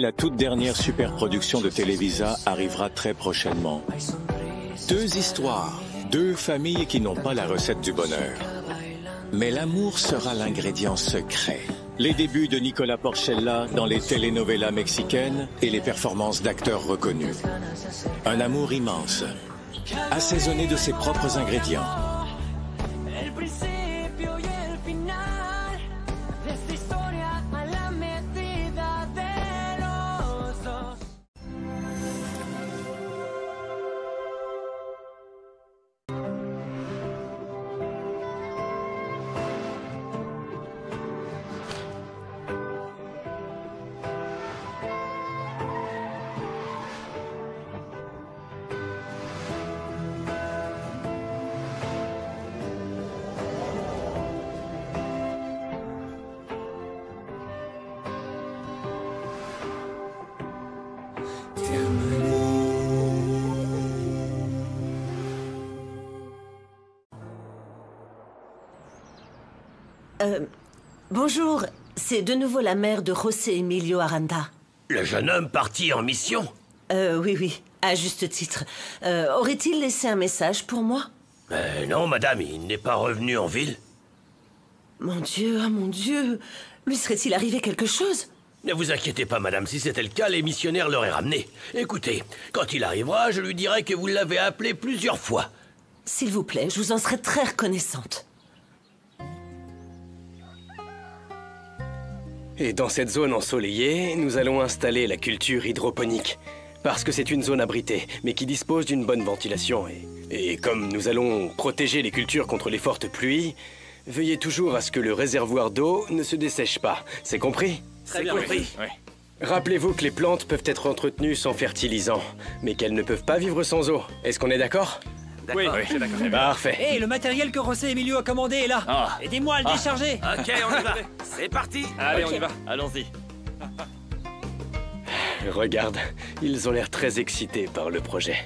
La toute dernière superproduction de Televisa arrivera très prochainement. Deux histoires, deux familles qui n'ont pas la recette du bonheur. Mais l'amour sera l'ingrédient secret. Les débuts de Nicolas Porchella dans les telenovelas mexicaines et les performances d'acteurs reconnus. Un amour immense, assaisonné de ses propres ingrédients. Bonjour, c'est de nouveau la mère de José Emilio Aranda. Le jeune homme parti en mission? Oui, à juste titre. Aurait-il laissé un message pour moi? Non, madame, il n'est pas revenu en ville. Mon Dieu, oh mon Dieu! Lui serait-il arrivé quelque chose? Ne vous inquiétez pas, madame, si c'était le cas, les missionnaires l'auraient ramené. Écoutez, quand il arrivera, je lui dirai que vous l'avez appelé plusieurs fois. S'il vous plaît, je vous en serais très reconnaissante. Et dans cette zone ensoleillée, nous allons installer la culture hydroponique. Parce que c'est une zone abritée, mais qui dispose d'une bonne ventilation. Et comme nous allons protéger les cultures contre les fortes pluies, veuillez toujours à ce que le réservoir d'eau ne se dessèche pas. C'est compris? Très bien compris. Oui. Rappelez-vous que les plantes peuvent être entretenues sans fertilisant, mais qu'elles ne peuvent pas vivre sans eau. Est-ce qu'on est d'accord? Oui, je suis d'accord. Parfait. Hé, le matériel que José Emilio a commandé est là. Ah. Aidez-moi à le décharger. Ok, on y va. C'est parti. Allez, on y va. Allons-y. Regarde, ils ont l'air très excités par le projet.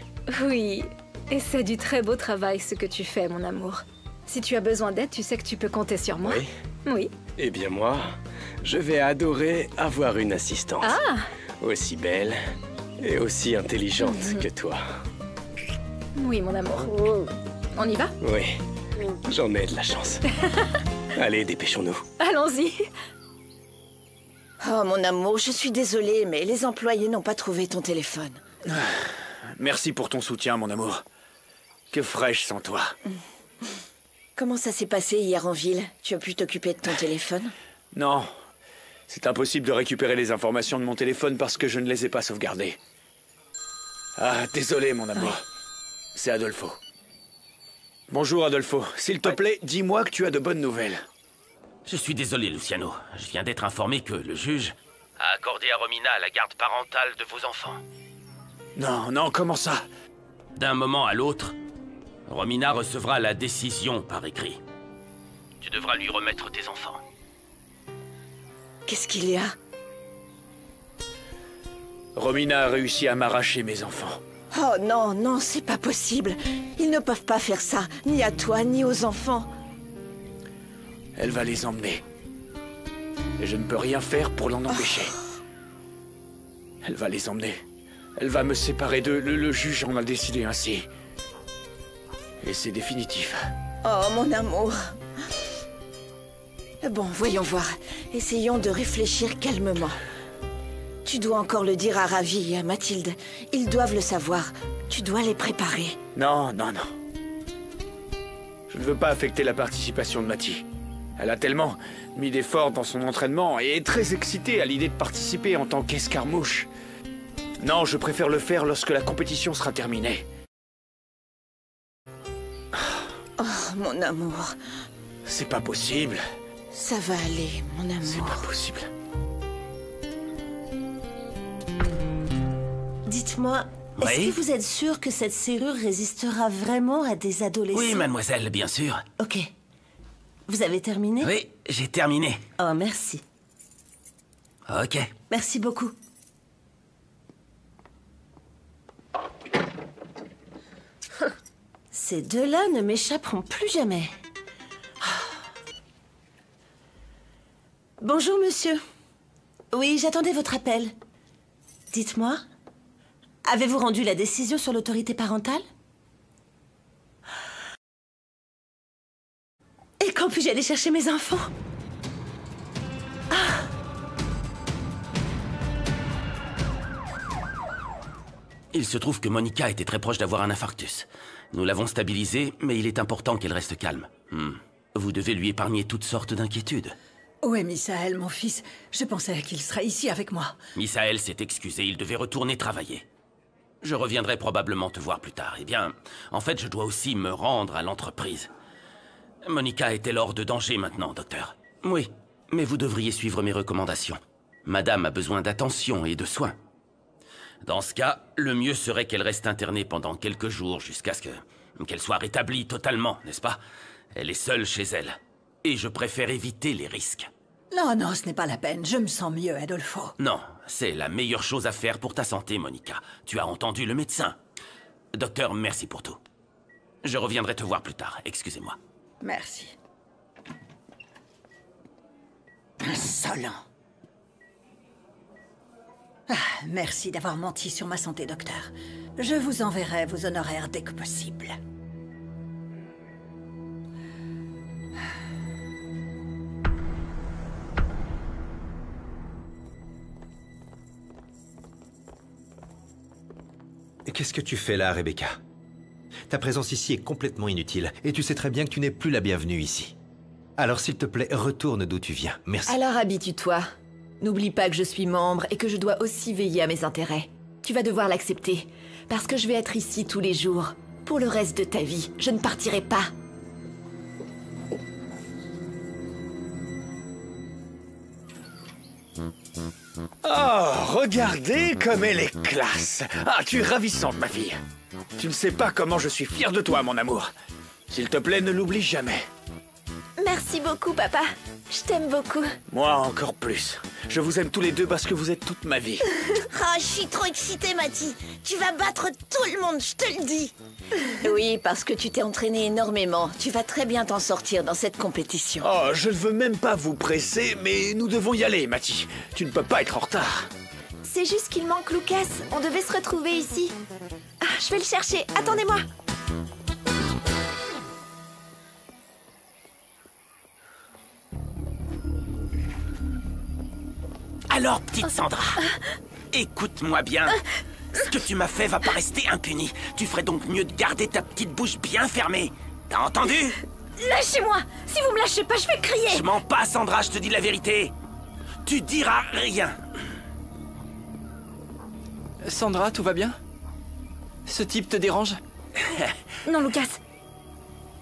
Oui, et c'est du très beau travail ce que tu fais, mon amour. Si tu as besoin d'aide, tu sais que tu peux compter sur moi. Oui? Oui. Eh bien moi, je vais adorer avoir une assistante. Ah! Aussi belle et aussi intelligente que toi. Oui, mon amour. On y va? Oui, j'en ai de la chance. Allez, dépêchons-nous. Allons-y. Oh, mon amour, je suis désolée, mais les employés n'ont pas trouvé ton téléphone. Merci pour ton soutien, mon amour. Que ferais-je sans toi? Comment ça s'est passé hier en ville? Tu as pu t'occuper de ton téléphone? Non. C'est impossible de récupérer les informations de mon téléphone parce que je ne les ai pas sauvegardées. Ah, désolé, mon amour. Ouais. C'est Adolfo. Bonjour, Adolfo. S'il te plaît, dis-moi que tu as de bonnes nouvelles. Je suis désolé, Luciano. Je viens d'être informé que le juge a accordé à Romina la garde parentale de vos enfants. Non, comment ça? D'un moment à l'autre, Romina recevra la décision par écrit. Tu devras lui remettre tes enfants. Qu'est-ce qu'il y a? Romina a réussi à m'arracher mes enfants. Oh non, non, c'est pas possible. Ils ne peuvent pas faire ça, ni à toi, ni aux enfants. Elle va les emmener. Et je ne peux rien faire pour l'en empêcher. Elle va les emmener. Elle va me séparer d'eux. Le juge en a décidé ainsi. Et c'est définitif. Oh, mon amour. Bon, voyons voir. Essayons de réfléchir calmement. Tu dois encore le dire à Ravi et à Mathilde. Ils doivent le savoir. Tu dois les préparer. Non. Je ne veux pas affecter la participation de Mathie. Elle a tellement mis d'efforts dans son entraînement et est très excitée à l'idée de participer en tant qu'escarmouche. Non, je préfère le faire lorsque la compétition sera terminée. Oh, mon amour. C'est pas possible. Ça va aller, mon C'est amour. pas possible. Dites-moi, est-ce Oui? que vous êtes sûr que cette serrure résistera vraiment à des adolescents? Oui, mademoiselle, bien sûr. Ok. Vous avez terminé? Oui, j'ai terminé. Oh, merci. Ok. Merci beaucoup. Ces deux-là ne m'échapperont plus jamais. Bonjour, monsieur. Oui, j'attendais votre appel. Dites-moi, avez-vous rendu la décision sur l'autorité parentale? Et quand puis-je aller chercher mes enfants? Il se trouve que Monica était très proche d'avoir un infarctus. Nous l'avons stabilisée, mais il est important qu'elle reste calme. Vous devez lui épargner toutes sortes d'inquiétudes. Où est Misaël, mon fils? Je pensais qu'il serait ici avec moi. Misaël s'est excusé, il devait retourner travailler. Je reviendrai probablement te voir plus tard. Eh bien, en fait, je dois aussi me rendre à l'entreprise. Monica est-elle hors de danger maintenant, docteur? Oui, mais vous devriez suivre mes recommandations. Madame a besoin d'attention et de soins. Dans ce cas, le mieux serait qu'elle reste internée pendant quelques jours jusqu'à ce qu'elle soit rétablie totalement, n'est-ce pas? Elle est seule chez elle. Et je préfère éviter les risques. Non, ce n'est pas la peine. Je me sens mieux, Adolfo. Non, c'est la meilleure chose à faire pour ta santé, Monica. Tu as entendu le médecin. Docteur, merci pour tout. Je reviendrai te voir plus tard, excusez-moi. Merci. Insolent. Merci d'avoir menti sur ma santé, docteur. Je vous enverrai vos honoraires dès que possible. Qu'est-ce que tu fais là, Rebecca? Ta présence ici est complètement inutile, et tu sais très bien que tu n'es plus la bienvenue ici. Alors s'il te plaît, retourne d'où tu viens. Merci. Alors habitue-toi. N'oublie pas que je suis membre et que je dois aussi veiller à mes intérêts. Tu vas devoir l'accepter, parce que je vais être ici tous les jours. Pour le reste de ta vie, je ne partirai pas. Oh, regardez comme elle est classe. Ah, tu es ravissante, ma fille. Tu ne sais pas comment je suis fier de toi, mon amour. S'il te plaît, ne l'oublie jamais. Merci beaucoup, papa. Je t'aime beaucoup. Moi, encore plus. Je vous aime tous les deux parce que vous êtes toute ma vie. Je suis trop excitée, Mati. Tu vas battre tout le monde, je te le dis. Oui, parce que tu t'es entraîné énormément. Tu vas très bien t'en sortir dans cette compétition. Oh, je ne veux même pas vous presser, mais nous devons y aller, Mati. Tu ne peux pas être en retard. C'est juste qu'il manque Lucas. On devait se retrouver ici. Je vais le chercher. Attendez-moi. Alors, petite Sandra, écoute-moi bien. Ce que tu m'as fait va pas rester impuni. Tu ferais donc mieux de garder ta petite bouche bien fermée. T'as entendu? Lâchez-moi! Si vous me lâchez pas, je vais crier! Je mens pas, Sandra, je te dis la vérité. Tu diras rien. Sandra, tout va bien? Ce type te dérange? Non, Lucas.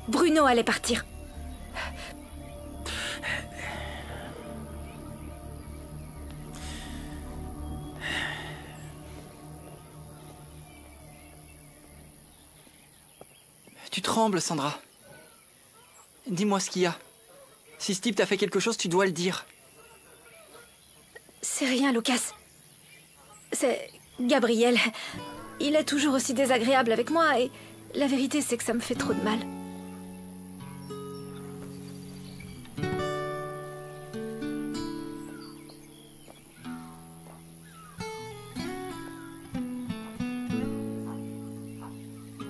Bruno allait partir. Tu trembles, Sandra. Dis-moi ce qu'il y a. Si Steve t'a fait quelque chose, tu dois le dire. C'est rien, Lucas. C'est Gabriel. Il est toujours aussi désagréable avec moi et la vérité, c'est que ça me fait trop de mal.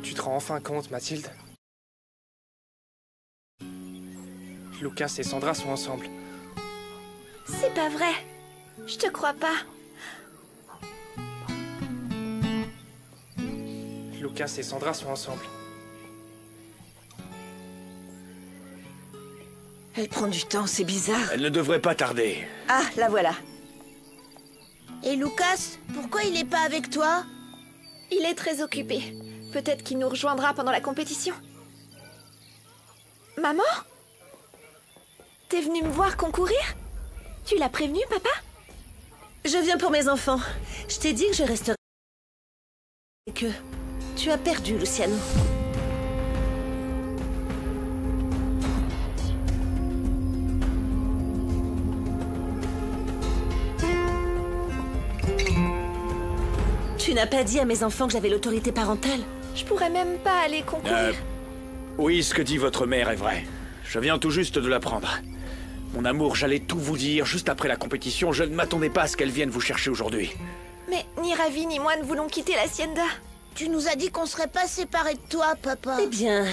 Tu te rends enfin compte, Mathilde? Lucas et Sandra sont ensemble. C'est pas vrai. Je te crois pas. Lucas et Sandra sont ensemble. Elle prend du temps, c'est bizarre. Elle ne devrait pas tarder. Ah, la voilà. Et Lucas, pourquoi il n'est pas avec toi? Il est très occupé. Peut-être qu'il nous rejoindra pendant la compétition. Maman? T'es venue me voir concourir? Tu l'as prévenu, papa? Je viens pour mes enfants. Je t'ai dit que je resterais... Et que tu as perdu, Luciano. Tu n'as pas dit à mes enfants que j'avais l'autorité parentale? Je pourrais même pas aller concourir. Oui, ce que dit votre mère est vrai. Je viens tout juste de l'apprendre. Mon amour, j'allais tout vous dire juste après la compétition. Je ne m'attendais pas à ce qu'elle vienne vous chercher aujourd'hui. Mais ni Ravi ni moi ne voulons quitter l'hacienda. Tu nous as dit qu'on serait pas séparés de toi, papa. Eh bien,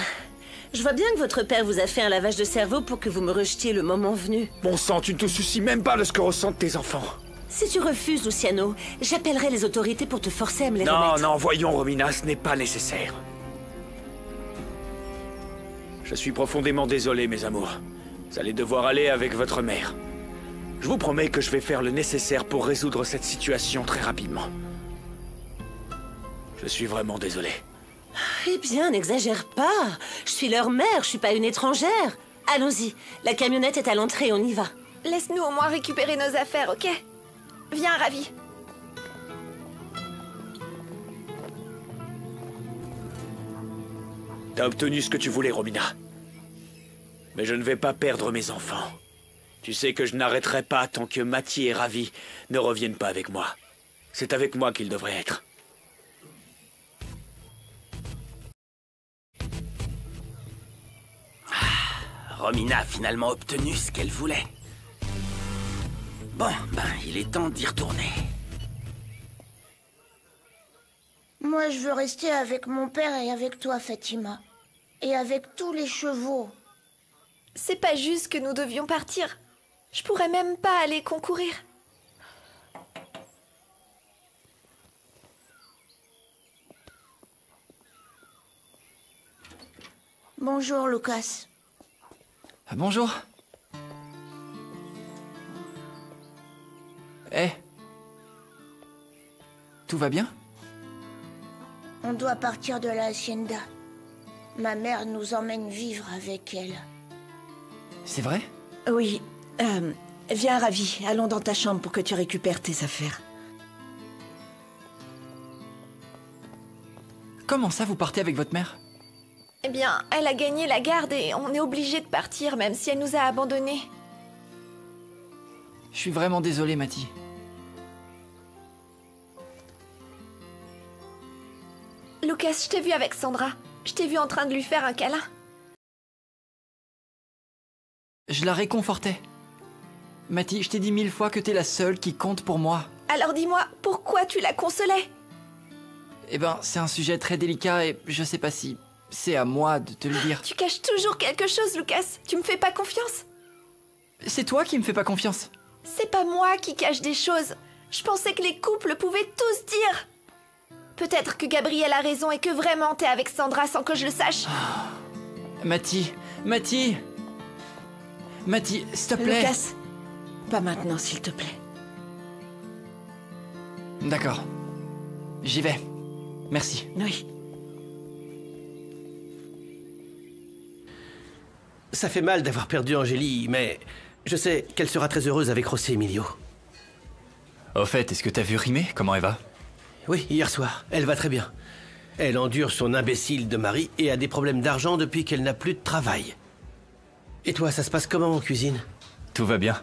je vois bien que votre père vous a fait un lavage de cerveau pour que vous me rejetiez le moment venu. Bon sang, tu ne te soucies même pas de ce que ressentent tes enfants. Si tu refuses, Luciano, j'appellerai les autorités pour te forcer à me les remettre. Non, voyons, Romina, ce n'est pas nécessaire. Je suis profondément désolé, mes amours. Vous allez devoir aller avec votre mère. Je vous promets que je vais faire le nécessaire pour résoudre cette situation très rapidement. Je suis vraiment désolé. Eh bien, n'exagère pas. Je suis leur mère, je suis pas une étrangère. Allons-y, la camionnette est à l'entrée, on y va. Laisse-nous au moins récupérer nos affaires, ok? Viens, Ravi. T'as obtenu ce que tu voulais, Romina. Mais je ne vais pas perdre mes enfants. Tu sais que je n'arrêterai pas tant que Matty et Ravi ne reviennent pas avec moi. C'est avec moi qu'ils devraient être. Romina a finalement obtenu ce qu'elle voulait. Bon, il est temps d'y retourner. Moi, je veux rester avec mon père et avec toi, Fatima. Et avec tous les chevaux. C'est pas juste que nous devions partir. Je pourrais même pas aller concourir. Bonjour, Lucas. Bonjour. Tout va bien? On doit partir de la hacienda. Ma mère nous emmène vivre avec elle. C'est vrai? Oui. Viens, Ravi. Allons dans ta chambre pour que tu récupères tes affaires. Comment ça, vous partez avec votre mère? Eh bien, elle a gagné la garde et on est obligé de partir, même si elle nous a abandonnés. Je suis vraiment désolé, Matty. Lucas, je t'ai vu avec Sandra. Je t'ai vu en train de lui faire un câlin. Je la réconfortais. Matty, je t'ai dit 1000 fois que t'es la seule qui compte pour moi. Alors dis-moi, pourquoi tu la consolais? Eh ben, c'est un sujet très délicat et je sais pas si c'est à moi de te le dire. Tu caches toujours quelque chose, Lucas. Tu me fais pas confiance. C'est toi qui me fais pas confiance. C'est pas moi qui cache des choses. Je pensais que les couples pouvaient tous dire. Peut-être que Gabriel a raison et que vraiment t'es avec Sandra sans que je le sache. Matty, s'il te plaît. Lucas, pas maintenant, s'il te plaît. D'accord. J'y vais. Merci. Oui. Ça fait mal d'avoir perdu Angélie, mais je sais qu'elle sera très heureuse avec José Emilio. Au fait, est-ce que t'as vu Rimé? Comment elle va? Oui, hier soir. Elle va très bien. Elle endure son imbécile de mari et a des problèmes d'argent depuis qu'elle n'a plus de travail. Et toi, ça se passe comment en cuisine? Tout va bien.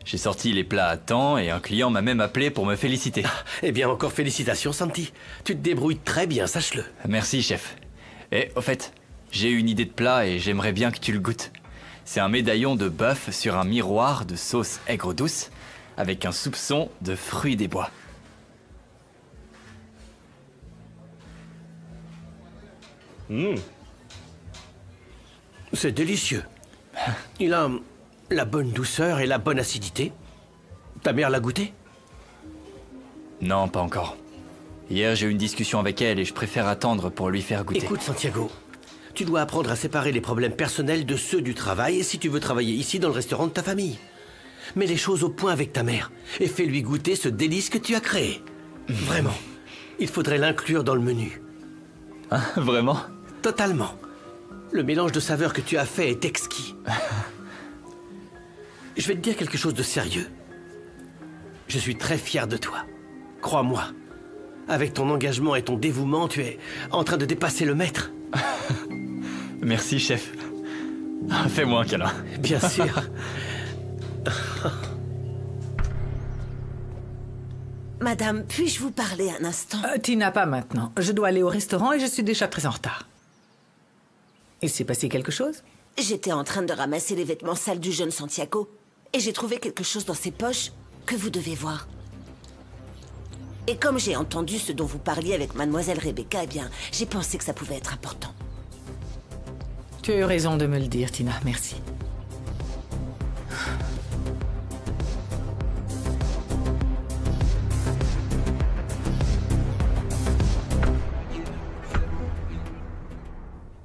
J'ai sorti les plats à temps et un client m'a même appelé pour me féliciter. Eh bien, encore félicitations, Santi. Tu te débrouilles très bien, sache-le. Merci, chef. Et au fait, j'ai une idée de plat et j'aimerais bien que tu le goûtes. C'est un médaillon de bœuf sur un miroir de sauce aigre douce avec un soupçon de fruits des bois. C'est délicieux. Il a la bonne douceur et la bonne acidité. Ta mère l'a goûté? Non, pas encore. Hier, j'ai eu une discussion avec elle et je préfère attendre pour lui faire goûter. Écoute, Santiago, tu dois apprendre à séparer les problèmes personnels de ceux du travail si tu veux travailler ici dans le restaurant de ta famille. Mets les choses au point avec ta mère et fais-lui goûter ce délice que tu as créé. Vraiment. Il faudrait l'inclure dans le menu. Hein, vraiment? Totalement. Le mélange de saveurs que tu as fait est exquis. Je vais te dire quelque chose de sérieux. Je suis très fier de toi. Crois-moi. Avec ton engagement et ton dévouement, tu es en train de dépasser le maître. Merci, chef. Fais-moi un câlin. Bien sûr. Madame, puis-je vous parler un instant? Tina, pas maintenant. Je dois aller au restaurant et je suis déjà très en retard. Il s'est passé quelque chose? J'étais en train de ramasser les vêtements sales du jeune Santiago et j'ai trouvé quelque chose dans ses poches que vous devez voir. Et comme j'ai entendu ce dont vous parliez avec mademoiselle Rebecca, eh bien, j'ai pensé que ça pouvait être important. Tu as eu raison de me le dire, Tina. Merci.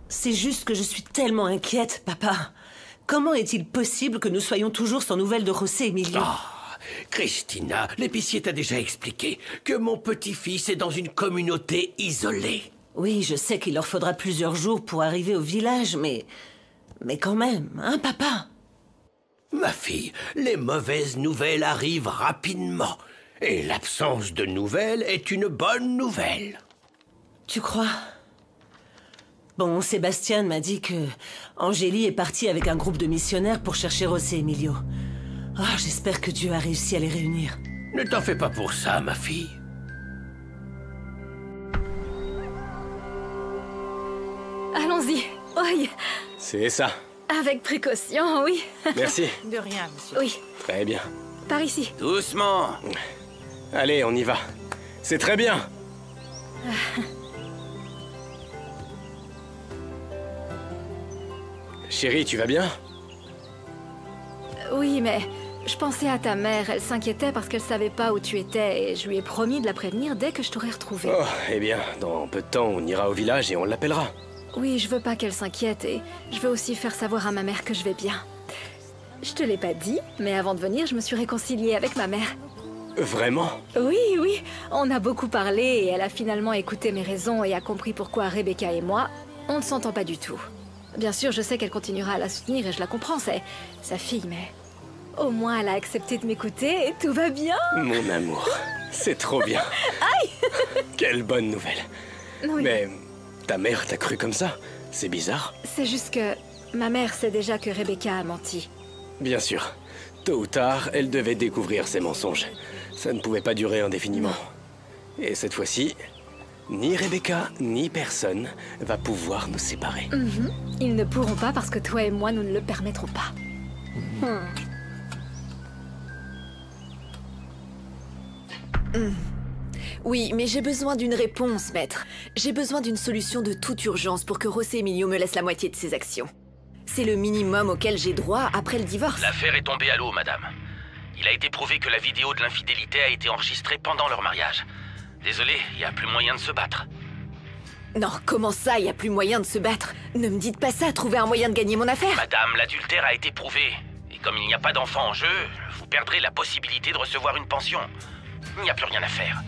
C'est juste que je suis tellement inquiète, papa. Comment est-il possible que nous soyons toujours sans nouvelles de José Emilio? Christina, l'épicier t'a déjà expliqué que mon petit-fils est dans une communauté isolée. Oui, je sais qu'il leur faudra plusieurs jours pour arriver au village, mais quand même, hein, papa? Ma fille, les mauvaises nouvelles arrivent rapidement. Et l'absence de nouvelles est une bonne nouvelle. Tu crois? Bon, Sébastien m'a dit que Angélie est partie avec un groupe de missionnaires pour chercher José Emilio. Oh, j'espère que Dieu a réussi à les réunir. Ne t'en fais pas pour ça, ma fille. Allons-y. Oui. C'est ça. Avec précaution, oui. Merci. De rien, monsieur. Oui. Très bien. Par ici. Doucement. Allez, on y va. C'est très bien. Chérie, tu vas bien? Oui, mais je pensais à ta mère. Elle s'inquiétait parce qu'elle savait pas où tu étais et je lui ai promis de la prévenir dès que je t'aurais retrouvé. Oh, eh bien, dans peu de temps, on ira au village et on l'appellera. Oui, je veux pas qu'elle s'inquiète et je veux aussi faire savoir à ma mère que je vais bien. Je te l'ai pas dit, mais avant de venir, je me suis réconciliée avec ma mère. Vraiment? Oui, oui. On a beaucoup parlé et elle a finalement écouté mes raisons et a compris pourquoi Rebecca et moi, on ne s'entend pas du tout. Bien sûr, je sais qu'elle continuera à la soutenir et je la comprends, c'est sa fille, mais au moins elle a accepté de m'écouter et tout va bien. Mon amour, c'est trop bien. Aïe. Quelle bonne nouvelle. Oui. Mais ta mère t'a cru comme ça? C'est bizarre. C'est juste que ma mère sait déjà que Rebecca a menti. Bien sûr. Tôt ou tard, elle devait découvrir ses mensonges. Ça ne pouvait pas durer indéfiniment. Et cette fois-ci, ni Rebecca, ni personne va pouvoir nous séparer. Ils ne pourront pas parce que toi et moi, nous ne le permettrons pas. Oui, mais j'ai besoin d'une réponse, maître. J'ai besoin d'une solution de toute urgence pour que José Emilio me laisse la moitié de ses actions. C'est le minimum auquel j'ai droit après le divorce. L'affaire est tombée à l'eau, madame. Il a été prouvé que la vidéo de l'infidélité a été enregistrée pendant leur mariage. Désolé, il n'y a plus moyen de se battre. Non, comment ça, il n'y a plus moyen de se battre? Ne me dites pas ça, trouvez un moyen de gagner mon affaire. Madame, l'adultère a été prouvé. Et comme il n'y a pas d'enfant en jeu, vous perdrez la possibilité de recevoir une pension. Il n'y a plus rien à faire.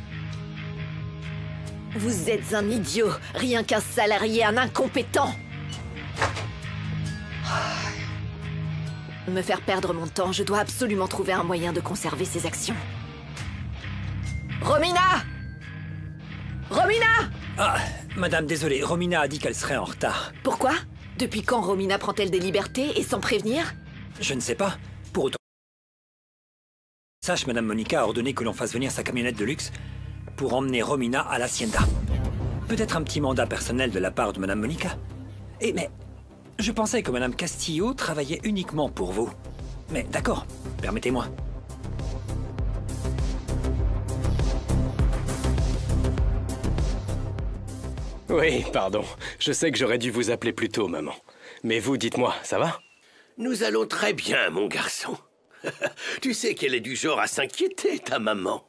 Vous êtes un idiot, rien qu'un salarié, un incompétent. Me faire perdre mon temps, je dois absolument trouver un moyen de conserver ses actions. Romina! Romina! Ah, madame, désolée, Romina a dit qu'elle serait en retard. Pourquoi? Depuis quand Romina prend-elle des libertés et sans prévenir? Je ne sais pas. Pour autant... Sache, madame Monica a ordonné que l'on fasse venir sa camionnette de luxe pour emmener Romina à l'hacienda. Peut-être un petit mandat personnel de la part de madame Monica. Mais... je pensais que madame Castillo travaillait uniquement pour vous. Mais d'accord, permettez-moi. Oui, pardon. Je sais que j'aurais dû vous appeler plus tôt, maman. Mais vous, dites-moi, ça va? Nous allons très bien, mon garçon. Tu sais qu'elle est du genre à s'inquiéter, ta maman.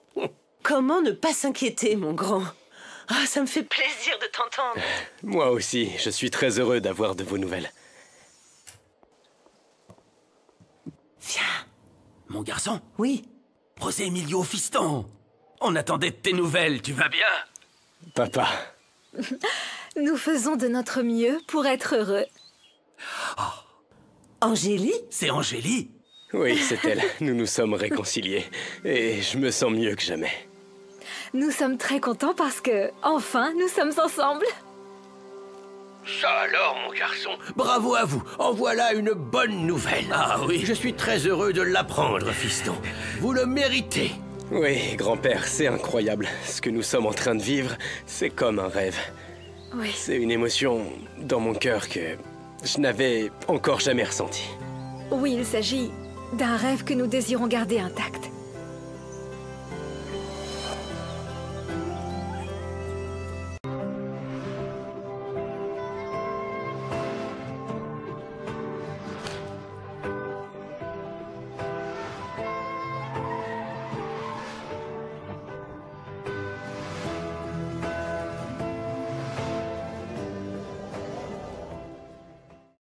Comment ne pas s'inquiéter, mon grand? Ah, ça me fait plaisir de t'entendre. Moi aussi, je suis très heureux d'avoir de vos nouvelles. Viens. Mon garçon? Oui. José Emilio, fiston. On attendait de tes nouvelles, tu vas bien? Papa. Nous faisons de notre mieux pour être heureux. Oh. Angélie? C'est Angélie? Oui, c'est elle. Nous nous sommes réconciliés. Et je me sens mieux que jamais. Nous sommes très contents parce que, enfin, nous sommes ensemble. Ça alors, mon garçon, bravo à vous. En voilà une bonne nouvelle. Ah oui. Je suis très heureux de l'apprendre, fiston. Vous le méritez. Oui, grand-père, c'est incroyable. Ce que nous sommes en train de vivre, c'est comme un rêve. Oui. C'est une émotion dans mon cœur que je n'avais encore jamais ressentie. Oui, il s'agit d'un rêve que nous désirons garder intact.